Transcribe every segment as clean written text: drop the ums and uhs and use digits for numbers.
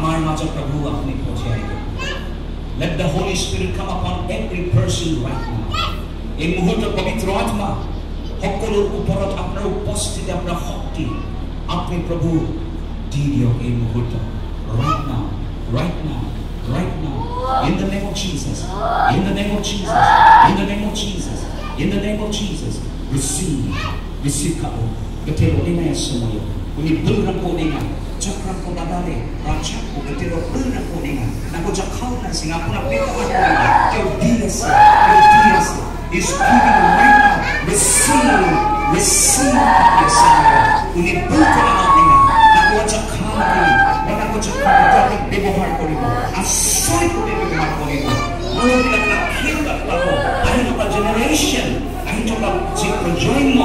আমার মাঝে প্রভু আপনি পৌঁছাই দিন। Let the Holy Spirit come upon every person right now. এই মুহূর্তে পবিত্র আত্মা সকলের উপরত আপনার উপস্থিতি, আপনার শক্তি আপনি প্রভু দি দিয়ক এই মুহূর্তে। Right now, right now, right now. In the name of Jesus. In the name of Jesus. In the name of Jesus. In the name of Jesus. Receive. Receive kamu. Ketero ina ya semuanya. Uni benar ko dengan cakram ko badale. Racak ko ketero benar ko dengan. Naku jakau na singa aku na peta ko. Kau biasa. Kau biasa. Is giving right now. Receive. Receive ya semuanya. Uni benar ko dengan. Naku jakau ni. Naku jakau ni. ବ୍ୟବହାର কৰিব আশ্ৰয় কৰি ব্যৱহাৰ কৰিব মানুহবিলাক খেলক পাব আহি থকা জেনেৰেশ্যন আহি থকা যি প্ৰজন্ম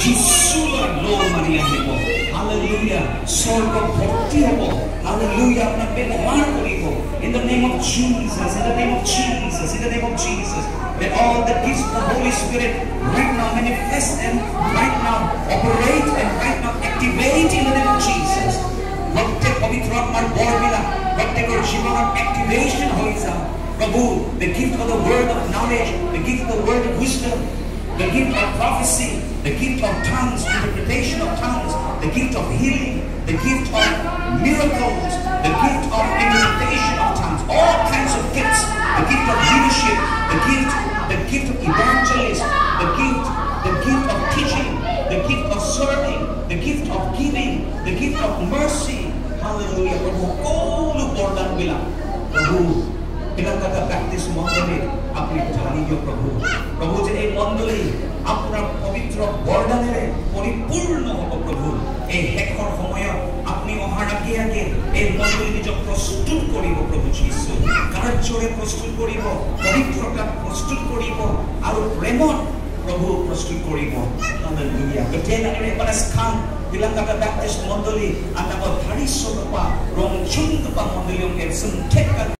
যিছুৰ লোক মানি আহিব হালেলুয়া স্বৰ্গ ভৰ্তি হ'ব হালেলুয়া আপোনাক ব্যৱহাৰ কৰিব in the name of Jesus in the name of Jesus in the name of Jesus that all the gifts of the Holy Spirit right now manifest and right now operate and right now activate in the name of Jesus প্রত্যেক পবিত্র আত্মার বরবিলা প্রত্যেকের জীবনের activation হয়ে যাও প্রভু the gift of the word of knowledge the gift of the word of wisdom the gift of prophecy the gift of tongues interpretation of tongues the gift of healing the gift of miracles the gift of interpretation of tongues all kinds of gifts the gift of leadership the gift of evangelist the gift of teaching the gift of serving the gift of giving the gift of mercy hallelujah prabhu kolu bordan bila prabhu bilang kata baptis mondoli apni dhani diyo prabhu je ei mondoli apnar pavitra bordanere poripurno hobo prabhu ei hekhor samoyot apni ohar age age ei mondoli nijok prostut koribo prabhu jisu karjore prostut koribo pavitrota prostut koribo aru premot prabhu prostut koribo hallelujah betela ene panas khan bilang kata baptis mondoli anda ko dhari sopa rong chung pa mondoli ong